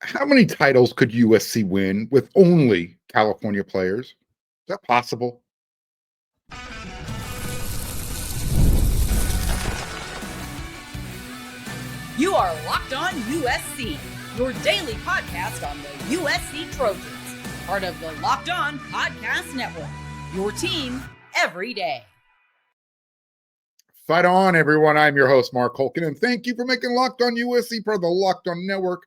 How many titles could USC win with only California players? Is that possible? You are Locked On USC, your daily podcast on the USC Trojans, part of the Locked On Podcast Network, your team every day. Fight on, everyone. I'm your host, Mark Holkin, and thank you for making Locked On USC part of the Locked On Network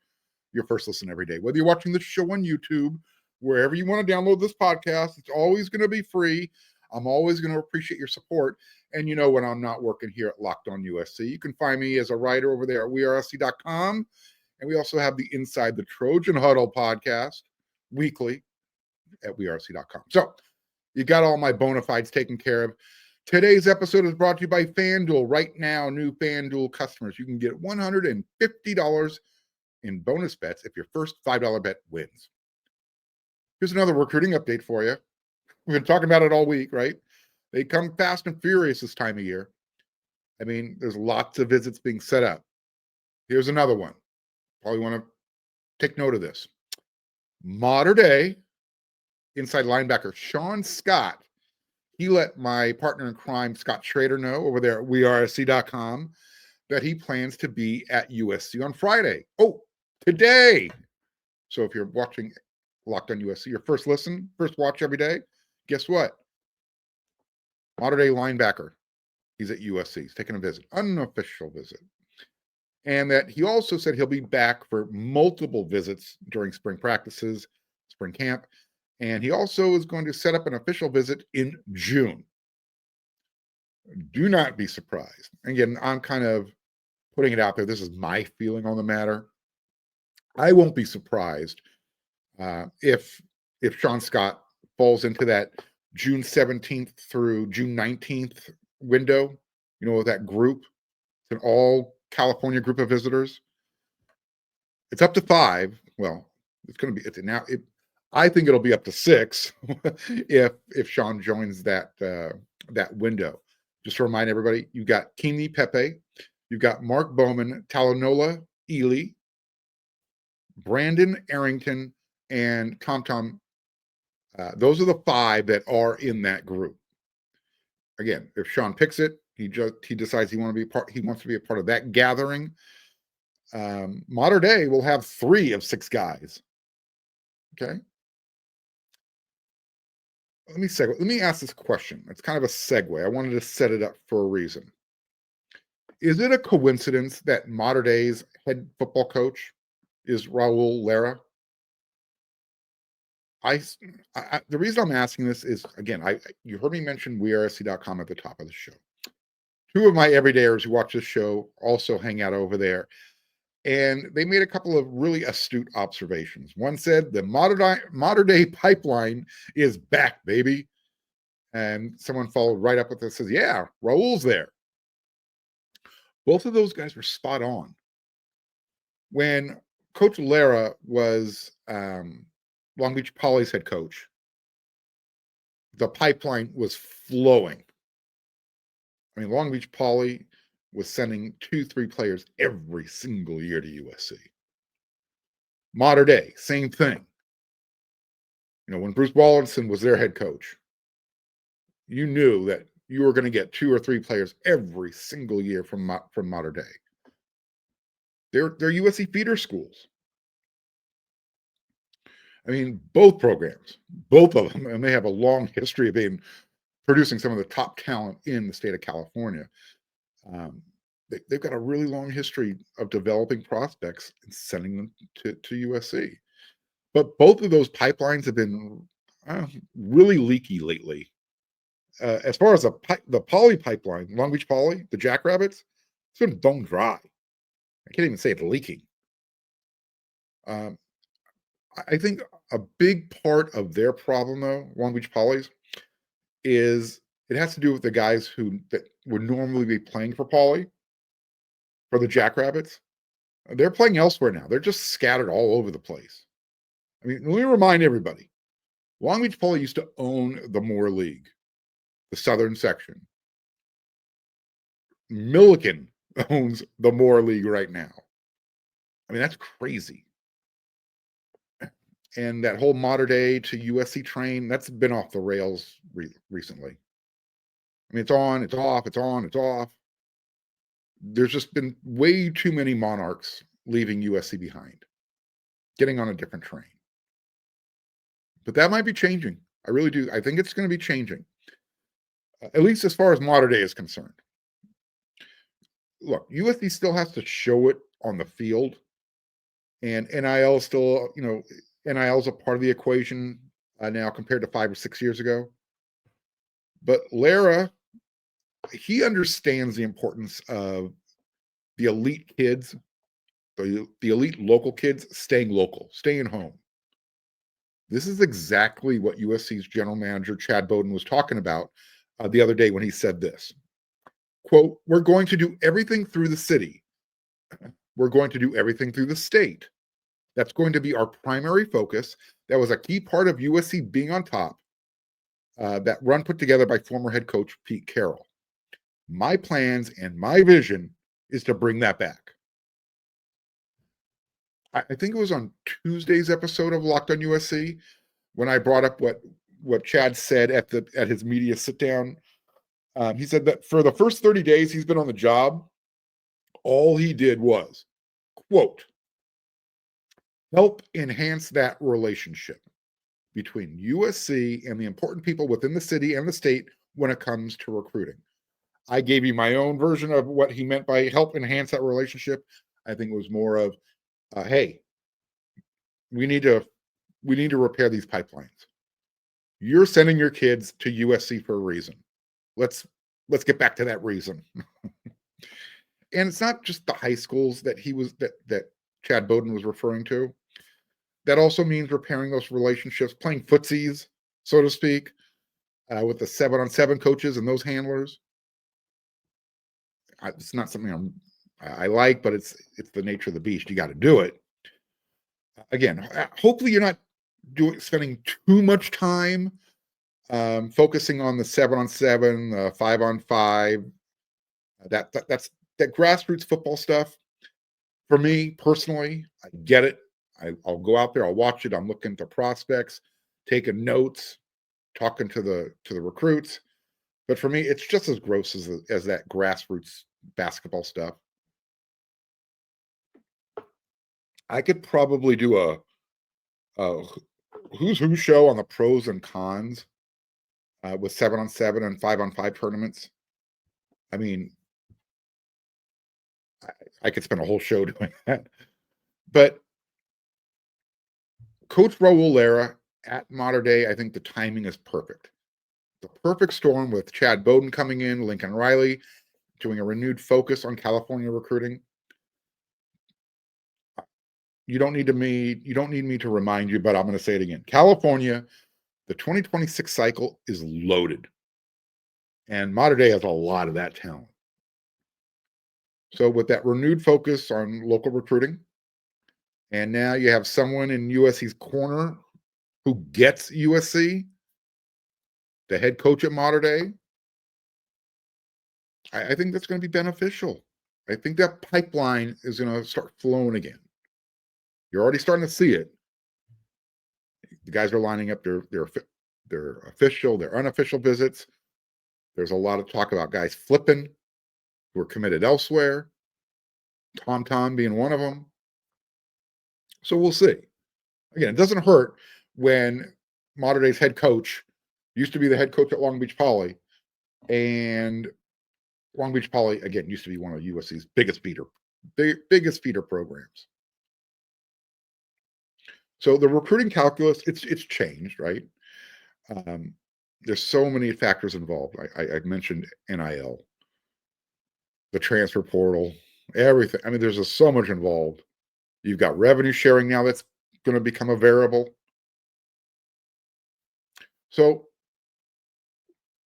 your first listen every day. Whether you're watching this show on YouTube, wherever you want to download this podcast, it's always going to be free. I'm always going to appreciate your support. And you know when I'm not working here at Locked On USC, you can find me as a writer over there at wearesc.com. And we also have the Inside the Trojan Huddle podcast weekly at wearesc.com. So you got all my bona fides taken care of. Today's episode is brought to you by FanDuel. Right now, new FanDuel customers, you can get $150 in bonus bets if your first $5 bet wins. Here's another recruiting update for you. We've been talking about it all week, right? They come fast and furious this time of year. I mean, there's lots of visits being set up. Here's another one. Probably want to take note of this. Mater Dei inside linebacker Sean Scott. He let my partner in crime, Scott Schrader, know over there at wearesc.com that he plans to be at USC on Friday. Oh, today. So if you're watching Locked on USC, your first listen, first watch every day, guess what? Mater Dei linebacker. He's at USC. He's taking a visit, unofficial visit. And that he also said he'll be back for multiple visits during spring practices, spring camp. And he also is going to set up an official visit in June. Do not be surprised. Again, I'm kind of putting it out there. This is my feeling on the matter. I won't be surprised if Sean Scott falls into that June 17th through June 19th window, that group. It's an all California group of visitors. It's up to 5. Well, I think it'll be up to 6 if Sean joins that window. Just to remind everybody, you got Keeney Pepe, you've got Mark Bowman, Talanola Ely, Brandon Arrington, and Tom. Those are the 5 that are in that group. Again, if Sean picks it, he decides he wants to be a part of that gathering. Mater Dei will have 3 of 6 guys. Okay. Let me ask this question. It's kind of a segue. I wanted to set it up for a reason. Is it a coincidence that Mater Dei's head football coach is Raul Lara? The reason I'm asking this is, again, you heard me mention wearesc.com at the top of the show. 2 of my everydayers who watch this show also hang out over there. And they made a couple of really astute observations. One said the Mater Dei pipeline is back, baby. And someone followed right up with this, says, yeah, Raul's there. Both of those guys were spot on. When Coach Lara was Long Beach Poly's head coach, the pipeline was flowing. I mean, Long Beach Poly was sending 2-3 players every single year to USC. Mater Dei, same thing. When Bruce Wallinson was their head coach, you knew that you were going to get 2 or 3 players every single year from Mater Dei. They're USC feeder schools. I mean, both programs, both of them, and they have a long history of producing some of the top talent in the state of California. They've got a really long history of developing prospects and sending them to USC. But both of those pipelines have been really leaky lately. As far as the Poly pipeline, Long Beach Poly, the Jackrabbits, it's been bone dry. I can't even say it's leaking. I think a big part of their problem, though, Long Beach Poly's, is it has to do with the guys that would normally be playing for Poly, for the Jackrabbits. They're playing elsewhere now. They're just scattered all over the place. I mean, let me remind everybody, Long Beach Poly used to own the Moore League, the southern section. Milliken owns the Moore League right now. I mean, that's crazy. And that whole Mater Dei to USC train, that's been off the rails recently. I mean, it's on, it's off, it's on, it's off. There's just been way too many monarchs leaving USC behind, getting on a different train. But that might be changing. I really do. I think it's going to be changing, at least as far as Mater Dei is concerned. Look, USC still has to show it on the field, and NIL still, NIL is a part of the equation now compared to 5 or 6 years ago. But Lara, he understands the importance of the elite kids, the elite local kids staying local, staying home. This is exactly what USC's general manager, Chad Bowden, was talking about the other day when he said this. Quote, "We're going to do everything through the city. We're going to do everything through the state. That's going to be our primary focus. That was a key part of USC being on top. That run put together by former head coach Pete Carroll. My plans and my vision is to bring that back." I think it was on Tuesday's episode of Locked on USC when I brought up what Chad said at his media sit down. He said that for the first 30 days he's been on the job, all he did was, quote, "help enhance that relationship between USC and the important people within the city and the state when it comes to recruiting." I gave you my own version of what he meant by help enhance that relationship. I think it was more of, hey, we need to repair these pipelines. You're sending your kids to USC for a reason. Let's get back to that reason. And it's not just the high schools that Chad Bowden was referring to. That also means repairing those relationships, playing footsies, so to speak, with the 7-on-7 coaches and those handlers. It's not something I like, but it's the nature of the beast. You got to do it. Again, hopefully you're not spending too much time focusing on the 7-on-7, 5-on-5. That's that grassroots football stuff. For me personally, I get it. I'll go out there, I'll watch it. I'm looking to prospects, taking notes, talking to the recruits. But for me, it's just as gross as that grassroots basketball stuff. I could probably do a who's who show on the pros and cons with 7-on-7 and 5-on-5 tournaments. I mean, I could spend a whole show doing that. But Coach Raul Lara at Mater Dei, I think the timing is perfect. The perfect storm with Chad Bowden coming in, Lincoln Riley doing a renewed focus on California recruiting. You don't need me to remind you, but I'm going to say it again. California, the 2026 cycle is loaded. And Mater Dei has a lot of that talent. So with that renewed focus on local recruiting, and now you have someone in USC's corner who gets USC, the head coach at Mater Dei, I think that's going to be beneficial. I think that pipeline is going to start flowing again. You're already starting to see it. The guys are lining up their official, their unofficial visits. There's a lot of talk about guys flipping who are committed elsewhere. Tom being one of them. So we'll see. Again, it doesn't hurt when Mater Dei's head coach used to be the head coach at Long Beach Poly, and Long Beach Poly, again, used to be one of USC's biggest feeder programs. So the recruiting calculus, it's changed, right? There's so many factors involved. I mentioned NIL, the transfer portal, everything. I mean, there's just so much involved. You've got revenue sharing now that's going to become a variable. So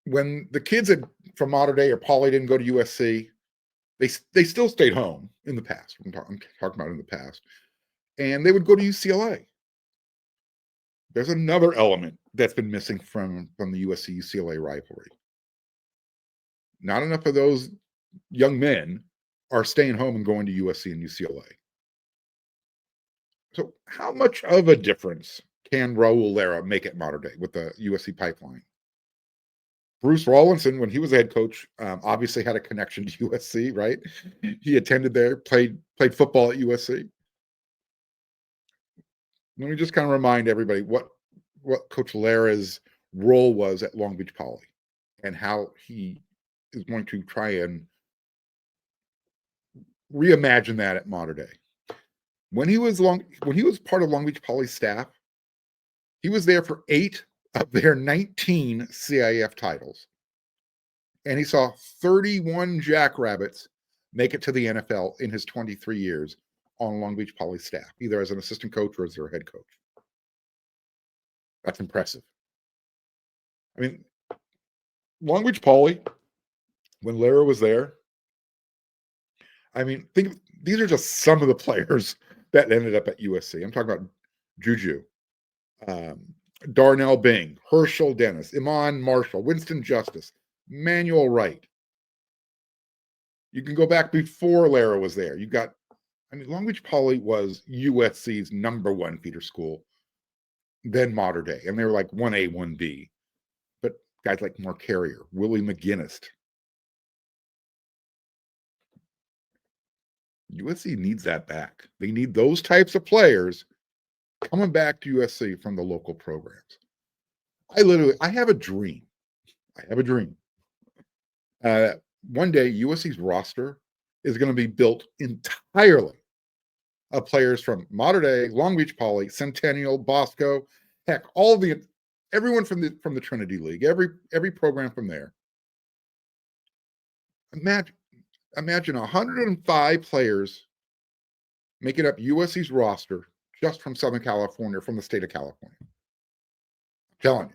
when the kids from Mater Dei or Poly didn't go to USC, they still stayed home in the past. I'm talking about in the past. And they would go to UCLA. There's another element that's been missing from the USC-UCLA rivalry. Not enough of those young men are staying home and going to USC and UCLA. So how much of a difference can Raul Lara make it Mater Dei with the USC pipeline? Bruce Rawlinson, when he was a head coach, obviously had a connection to USC, right? He attended there, played football at USC. Let me just kind of remind everybody what Coach Lara's role was at Long Beach Poly and how he is going to try and reimagine that at Mater Dei. When he was part of Long Beach Poly staff, he was there for 8 of their 19 CIF titles. And he saw 31 Jackrabbits make it to the NFL in his 23 years on Long Beach Poly staff, either as an assistant coach or as their head coach. That's impressive. I mean, Long Beach Poly, when Lara was there, I mean, these are just some of the players that ended up at USC. I'm talking about Juju, Darnell Bing, Herschel Dennis, Iman Marshall, Winston Justice, Manuel Wright. You can go back before Lara was there. Long Beach Poly was USC's #1 feeder school, then Mater Dei, and they were like 1A, 1B. But guys like Mark Carrier, Willie McGinnis. USC needs that back. They need those types of players coming back to USC from the local programs. I have a dream. One day, USC's roster is going to be built entirely of players from Mater Dei, Long Beach Poly, Centennial, Bosco, heck, everyone from the Trinity League, every program from there. Imagine 105 players making up USC's roster just from Southern California, from the state of California. I'm telling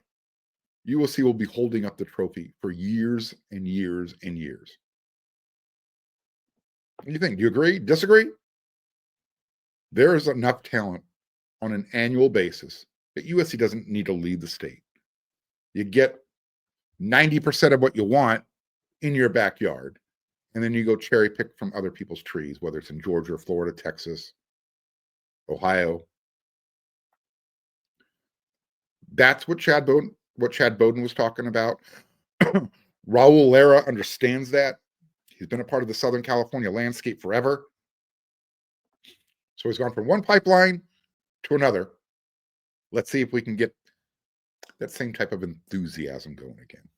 you, USC will be holding up the trophy for years and years and years. What do you think? Do you agree? Disagree? There is enough talent on an annual basis that USC doesn't need to lead the state. You get 90% of what you want in your backyard, and then you go cherry pick from other people's trees, whether it's in Georgia, Florida, Texas, Ohio. That's what Chad Bowden was talking about. Raul Lara understands that. He's been a part of the Southern California landscape forever. So he's gone from one pipeline to another. Let's see if we can get that same type of enthusiasm going again.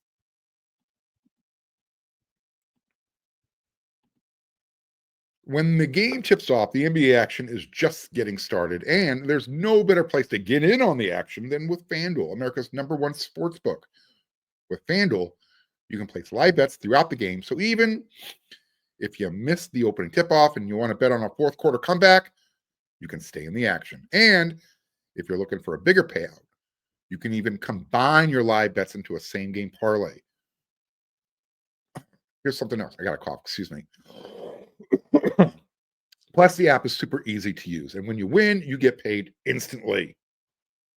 When the game tips off, the NBA action is just getting started, and there's no better place to get in on the action than with FanDuel, America's #1 sports book. With FanDuel, you can place live bets throughout the game, so even if you missed the opening tip-off and you want to bet on a fourth quarter comeback, you can stay in the action. And if you're looking for a bigger payout, you can even combine your live bets into a same-game parlay. Here's something else. I got a cough, excuse me. Plus, the app is super easy to use. And when you win, you get paid instantly.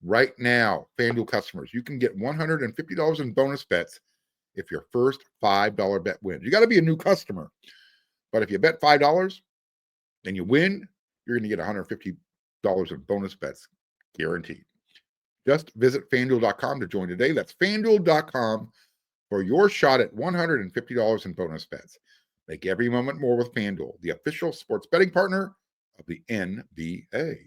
Right now, FanDuel customers, you can get $150 in bonus bets if your first $5 bet wins. You got to be a new customer. But if you bet $5 and you win, you're going to get $150 in bonus bets guaranteed. Just visit FanDuel.com to join today. That's FanDuel.com for your shot at $150 in bonus bets. Make every moment more with FanDuel, the official sports betting partner of the NBA.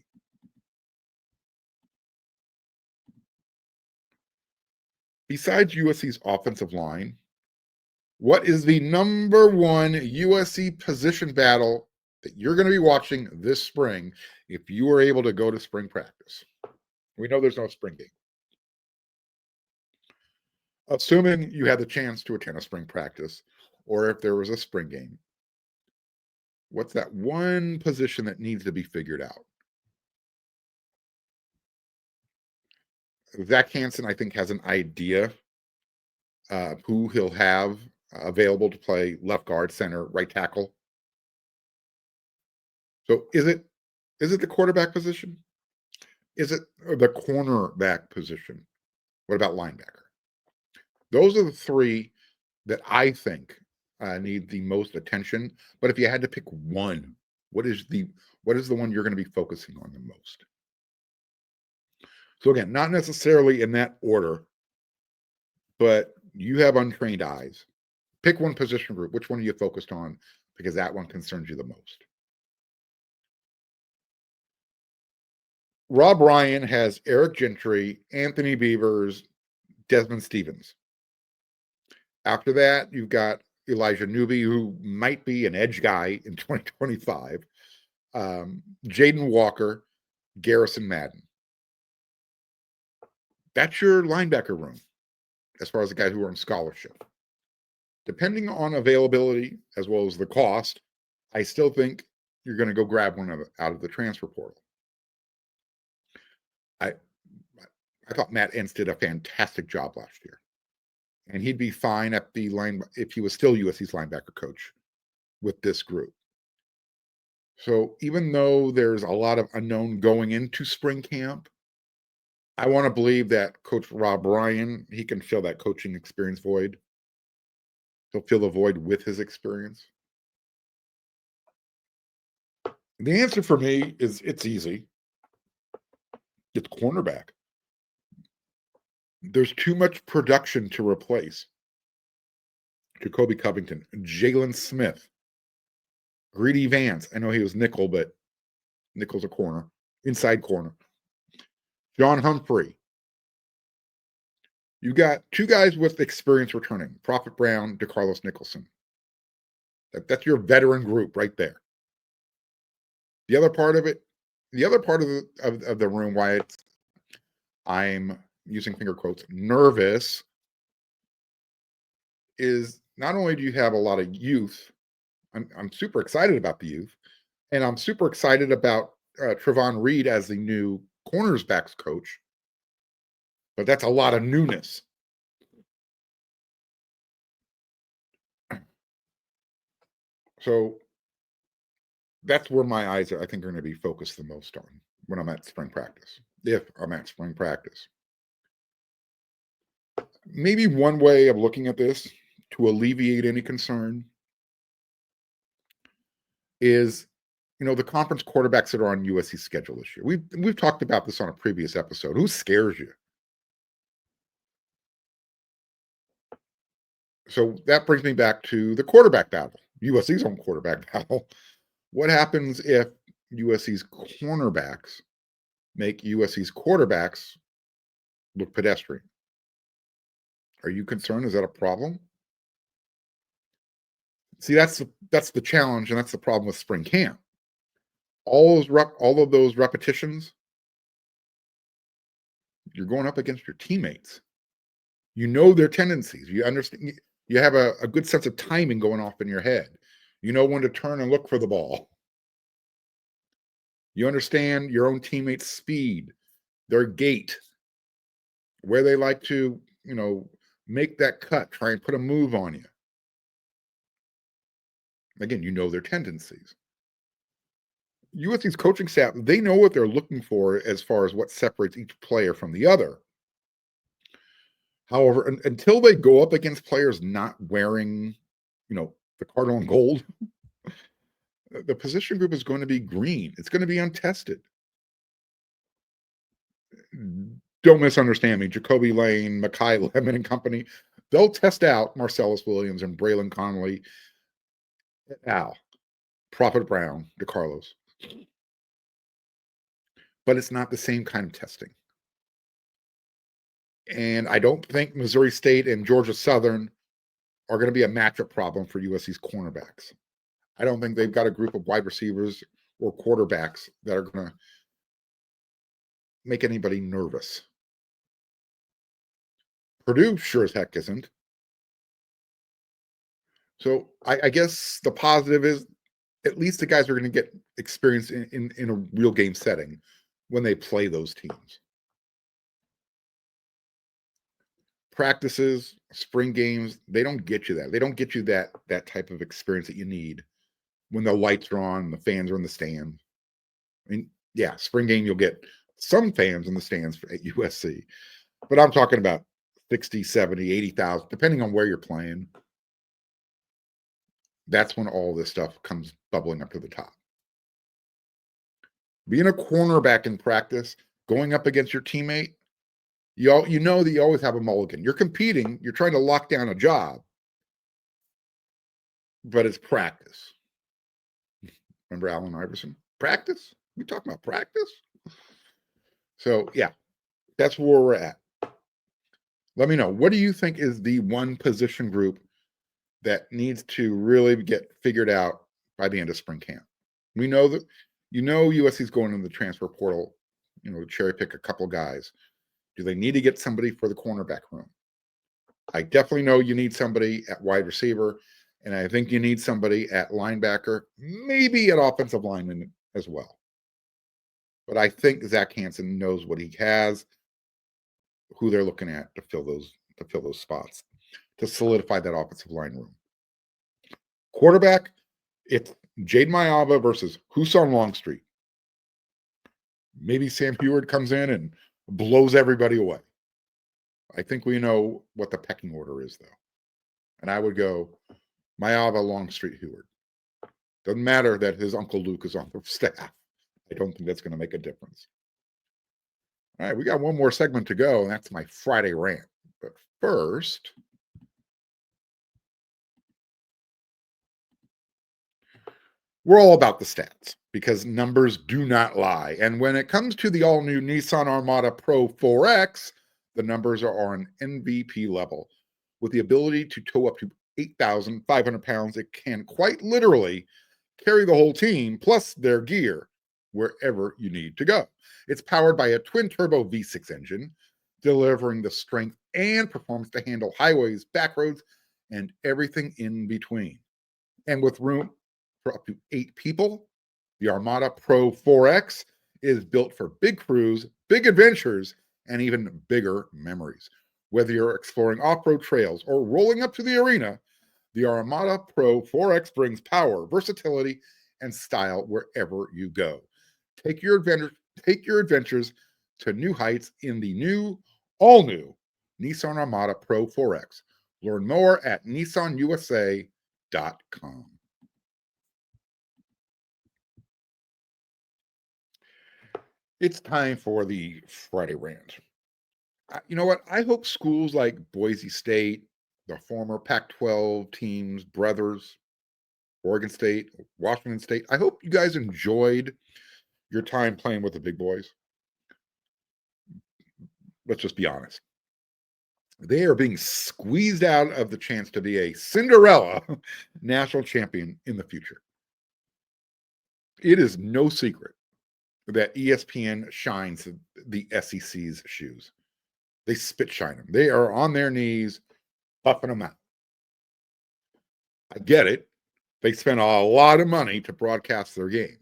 Besides USC's offensive line, what is the #1 USC position battle that you're going to be watching this spring if you are able to go to spring practice? We know there's no spring game. Assuming you had the chance to attend a spring practice, or if there was a spring game, what's that one position that needs to be figured out? Zach Hansen, I think, has an idea who he'll have available to play left guard, center, right tackle. So is it the quarterback position? Is it the cornerback position? What about linebacker? Those are the three that I think need the most attention. But if you had to pick one, what is the one you're going to be focusing on the most? So again, not necessarily in that order, but you have untrained eyes. Pick one position group. Which one are you focused on? Because that one concerns you the most. Rob Ryan has Eric Gentry, Anthony Beavers, Desmond Stevens. After that, you've got Elijah Newby, who might be an edge guy in 2025. Jaden Walker, Garrison Madden. That's your linebacker room as far as the guys who are on scholarship. Depending on availability as well as the cost, I still think you're going to go grab one out of the transfer portal. I thought Matt Entz did a fantastic job last year, and he'd be fine at the line if he was still USC's linebacker coach with this group. So even though there's a lot of unknown going into spring camp, I want to believe that Coach Rob Ryan, he can fill that coaching experience void. He'll fill the void with his experience. The answer for me is it's easy. It's cornerback. There's too much production to replace. Jacoby Covington, Jalen Smith, Greedy Vance. I know he was nickel, but nickel's a corner, inside corner. John Humphrey. You got two guys with experience returning, Prophet Brown, DeCarlos Nicholson. That's your veteran group right there. The other part of the room, why I'm using finger quotes, nervous, is not only do you have a lot of youth, I'm super excited about the youth, and I'm super excited about Trovon Reed as the new cornersbacks coach, but that's a lot of newness. So that's where my eyes are, I think, are going to be focused the most on when I'm at spring practice, if I'm at spring practice. Maybe one way of looking at this to alleviate any concern is, the conference quarterbacks that are on USC's schedule this year. We've talked about this on a previous episode. Who scares you? So that brings me back to the quarterback battle, USC's own quarterback battle. What happens if USC's cornerbacks make USC's quarterbacks look pedestrian? Are you concerned? Is that a problem? See, that's the challenge, and that's the problem with spring camp. All of those repetitions, you're going up against your teammates. You know their tendencies. You understand. You have a good sense of timing going off in your head. You know when to turn and look for the ball. You understand your own teammates' speed, their gait, where they like to, make that cut, try and put a move on you. Again, you know their tendencies. USC's coaching staff, they know what they're looking for as far as what separates each player from the other. However, until they go up against players not wearing, the cardinal and gold, the position group is going to be green. It's going to be untested. Don't misunderstand me. Jacoby Lane, Makai Lemon and company, they'll test out Marcellus Williams and Braylon Connolly, Prophet Brown, DeCarlos. But it's not the same kind of testing. And I don't think Missouri State and Georgia Southern are going to be a matchup problem for USC's cornerbacks. I don't think they've got a group of wide receivers or quarterbacks that are going to make anybody nervous. Purdue sure as heck isn't. So I guess the positive is at least the guys are going to get experience in a real game setting when they play those teams. Practices, spring games, they don't get you that. They don't get you that type of experience that you need when the lights are on and the fans are in the stands. I mean, yeah, spring game, you'll get some fans in the stands at USC, but I'm talking about 60, 70, 80,000, depending on where you're playing. That's when all this stuff comes bubbling up to the top. Being a cornerback in practice, going up against your teammate, you know that you always have a mulligan. You're competing. You're trying to lock down a job, but it's practice. Remember Allen Iverson? Practice? We talking about practice? So, yeah, that's where we're at. Let me know. What do you think is the one position group that needs to really get figured out by the end of spring camp? We know that, USC's going in the transfer portal, cherry pick a couple guys. Do they need to get somebody for the cornerback room? I definitely know you need somebody at wide receiver, and I think you need somebody at linebacker, maybe at offensive lineman as well. But I think Zach Hansen knows what he has, who they're looking at to fill those spots, to solidify that offensive line room. Quarterback, it's Jade Mayava versus Huson Longstreet. Maybe Sam Heward comes in and blows everybody away. I think we know what the pecking order is, though. And I would go Mayava, Longstreet, Heward. Doesn't matter that his Uncle Luke is on the staff. I don't think that's going to make a difference. All right, we got one more segment to go, and that's my Friday rant. But first, we're all about the stats because numbers do not lie. And when it comes to the all-new Nissan Armada Pro 4X, the numbers are on MVP level. With the ability to tow up to 8,500 pounds, it can quite literally carry the whole team plus their gear wherever you need to go. It's powered by a twin-turbo V6 engine, delivering the strength and performance to handle highways, back roads, and everything in between. And with room for up to 8 people, the Armada Pro 4X is built for big crews, big adventures, and even bigger memories. Whether you're exploring off-road trails or rolling up to the arena, the Armada Pro 4X brings power, versatility, and style wherever you go. Take your adventures to new heights in the all-new Nissan Armada Pro 4X. Learn more at nissanusa.com. It's time for the Friday Rant. You know what? I hope schools like Boise State, the former Pac-12 teams, brothers, Oregon State, Washington State, I hope you guys enjoyed your time playing with the big boys. Let's just be honest. They are being squeezed out of the chance to be a Cinderella national champion in the future. It is no secret that ESPN shines the SEC's shoes. They spit shine them. They are on their knees, buffing them out. I get it. They spend a lot of money to broadcast their games.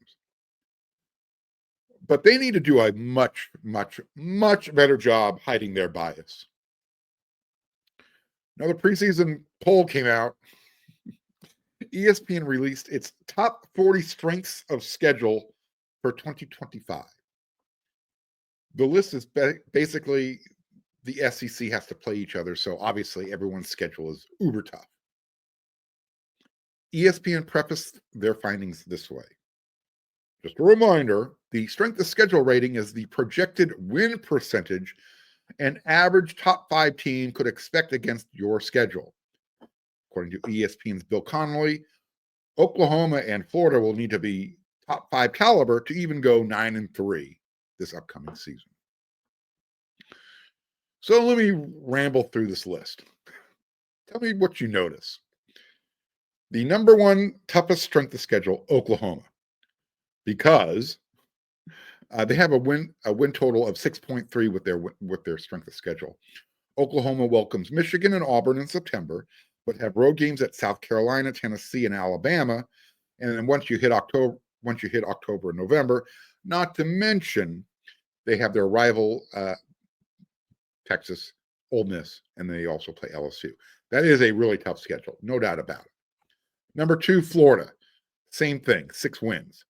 But they need to do a much, much, much better job hiding their bias. Now, the preseason poll came out. ESPN released its top 40 strengths of schedule for 2025. The list is basically the SEC has to play each other, so obviously everyone's schedule is uber tough. ESPN prefaced their findings this way. Just a reminder, the strength of schedule rating is the projected win percentage an average top 5 team could expect against your schedule. According to ESPN's Bill Connolly, Oklahoma and Florida will need to be top 5 caliber to even go 9-3 this upcoming season. So let me ramble through this list. Tell me what you notice. The number one toughest strength of schedule, Oklahoma, because they have a win total of 6.3 with their strength of schedule. Oklahoma welcomes Michigan and Auburn in September, but have road games at South Carolina, Tennessee, and Alabama. And then once you hit October and November, not to mention they have their rival Texas, Ole Miss, and they also play LSU. That is a really tough schedule, no doubt about it. Number 2, Florida, same thing, 6 wins.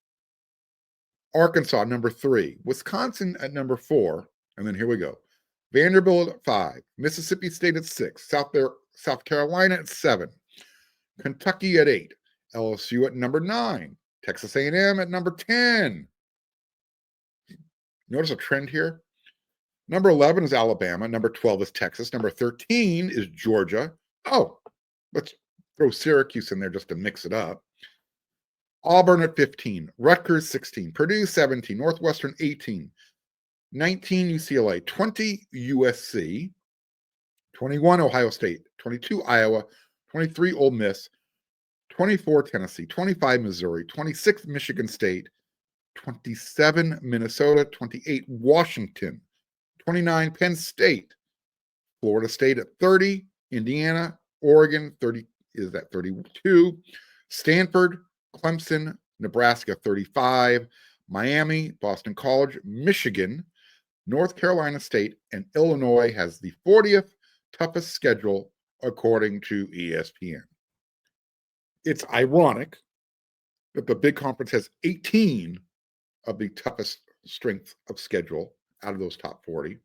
Arkansas, number 3. Wisconsin at number 4. And then here we go. Vanderbilt at 5. Mississippi State at 6. South Carolina at 7. Kentucky at 8. LSU at number 9. Texas A&M at number 10. Notice a trend here? Number 11 is Alabama. Number 12 is Texas. Number 13 is Georgia. Oh, let's throw Syracuse in there just to mix it up. Auburn at 15. Rutgers 16. Purdue 17. Northwestern 18. 19 UCLA. 20 USC. 21 Ohio State. 22 Iowa. 23 Ole Miss. 24 Tennessee. 25 Missouri. 26 Michigan State. 27 Minnesota. 28 Washington. 29 Penn State. Florida State at 30. Indiana. Oregon 30 is at 32. Stanford. Clemson. Nebraska 35. Miami. Boston College. Michigan. North Carolina State. And Illinois has the 40th toughest schedule according to ESPN. It's ironic that the big conference has 18 of the toughest strength of schedule out of those top 40.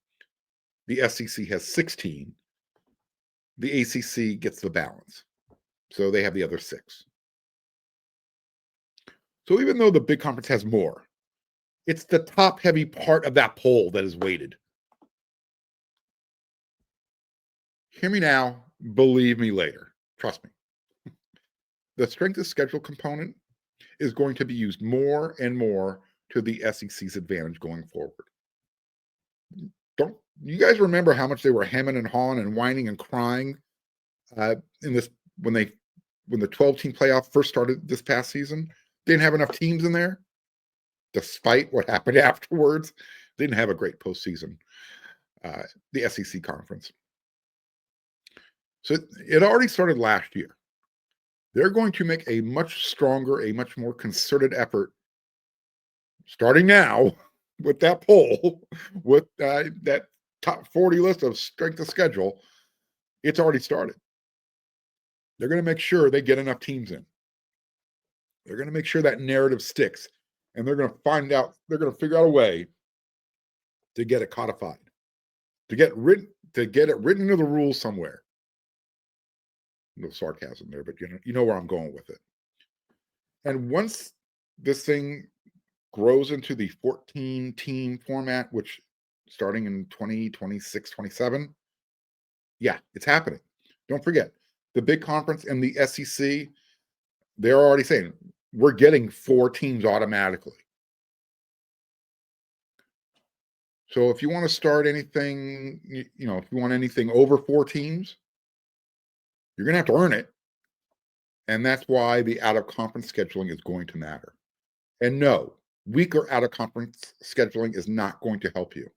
The SEC has 16. The ACC gets the balance. So they have the other 6. So even though the big conference has more, it's the top heavy part of that poll that is weighted. Hear me now, believe me later. Trust me. The strength of schedule component is going to be used more and more to the SEC's advantage going forward. Don't you guys remember how much they were hemming and hawing and whining and crying in this when the 12-team playoff first started this past season? They didn't have enough teams in there, despite what happened afterwards. They didn't have a great postseason, the SEC conference. So it already started last year. They're going to make a much stronger, a much more concerted effort starting now with that poll, with that top 40 list of strength of schedule. It's already started. They're going to make sure they get enough teams in. They're going to make sure that narrative sticks. And they're going to figure out a way to get it codified, to get it written into the rules somewhere. No sarcasm there, but you know where I'm going with it. And once this thing grows into the 14-team format, which starting in 2026, 27, yeah, it's happening. Don't forget, the big conference and the SEC, they're already saying, we're getting 4 teams automatically. So if you want to start anything, if you want anything over 4 teams, you're going to have to earn it. And that's why the out-of-conference scheduling is going to matter. And no, weaker out-of-conference scheduling is not going to help you.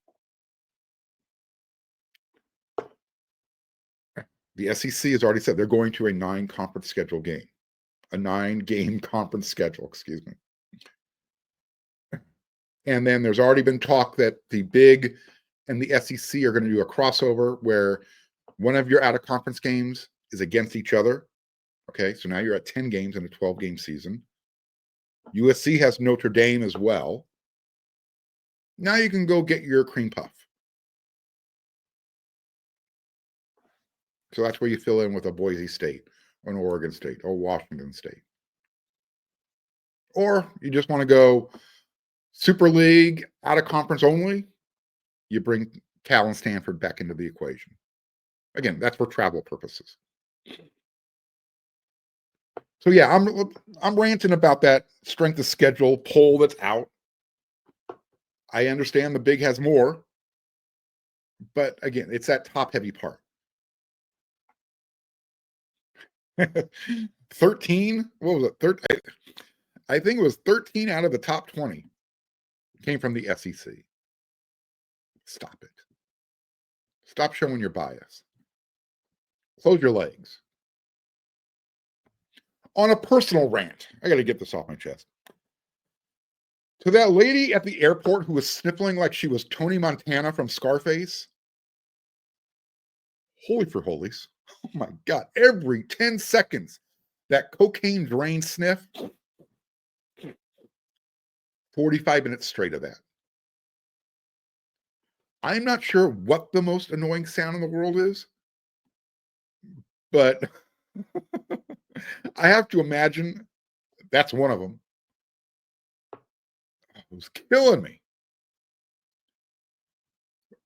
The SEC has already said they're going to a 9-conference schedule game. A 9-game conference schedule, excuse me. And then there's already been talk that the Big and the SEC are going to do a crossover where one of your out-of-conference games is against each other. Okay, so now you're at 10 games in a 12-game season. USC has Notre Dame as well. Now you can go get your cream puff. So that's where you fill in with a Boise State, or an Oregon State, or Washington State. Or you just want to go Super League out of conference only, you bring Cal and Stanford back into the equation. Again, that's for travel purposes. So yeah, I'm ranting about that strength of schedule poll that's out. I understand the Big has more, but again, it's that top heavy part. 13, what was it? I think it was 13 out of the top 20 came from the SEC. Stop it. Stop showing your bias. Close your legs. On a personal rant, I got to get this off my chest. To that lady at the airport who was sniffling like she was Tony Montana from Scarface. Holy for holies. Oh my God. Every 10 seconds, that cocaine drain sniff. 45 minutes straight of that. I'm not sure what the most annoying sound in the world is, but I have to imagine that's one of them. It was killing me.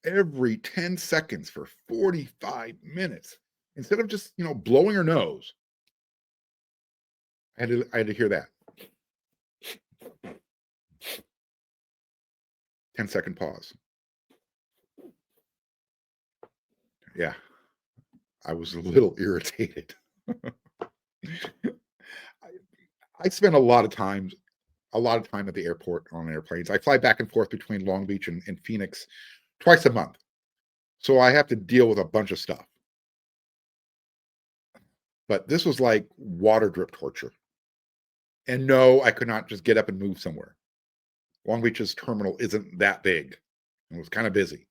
every 10 seconds for 45 minutes instead of just, blowing her nose. I had to hear that. 10-second pause. Yeah, I was a little irritated. I spend a lot of time at the airport on airplanes. I fly back and forth between Long Beach and Phoenix twice a month. So I have to deal with a bunch of stuff. But this was like water drip torture. And no, I could not just get up and move somewhere. Long Beach's terminal isn't that big. It was kind of busy.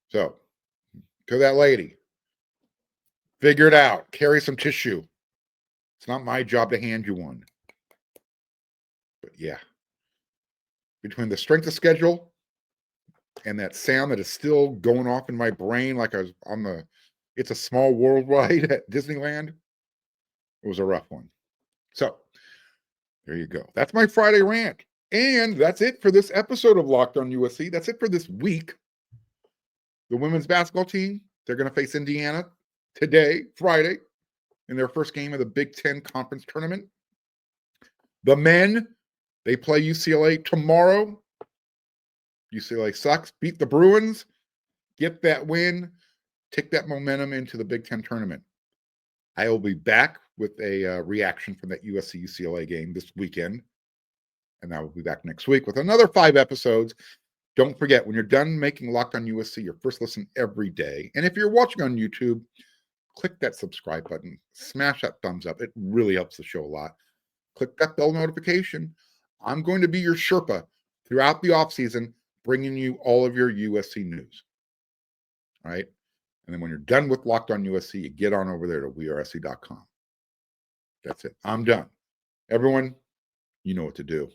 So, to that lady, figure it out. Carry some tissue. It's not my job to hand you one. But yeah, between the strength of schedule and that sound that is still going off in my brain like I was on the It's a Small World ride at Disneyland, it was a rough one. So, there you go. That's my Friday rant. And that's it for this episode of Locked on USC. That's it for this week. The women's basketball team, they're going to face Indiana today, Friday, in their first game of the Big Ten Conference Tournament. The men, they play UCLA tomorrow. UCLA sucks. Beat the Bruins. Get that win. Take that momentum into the Big Ten Tournament. I will be back with a reaction from that USC-UCLA game this weekend. And I will be back next week with another 5 episodes. Don't forget, when you're done making Locked on USC your first listen every day, and if you're watching on YouTube, click that subscribe button. Smash that thumbs up. It really helps the show a lot. Click that bell notification. I'm going to be your Sherpa throughout the offseason, bringing you all of your USC news. All right? And then when you're done with Locked on USC, you get on over there to wearesc.com. That's it. I'm done. Everyone, you know what to do.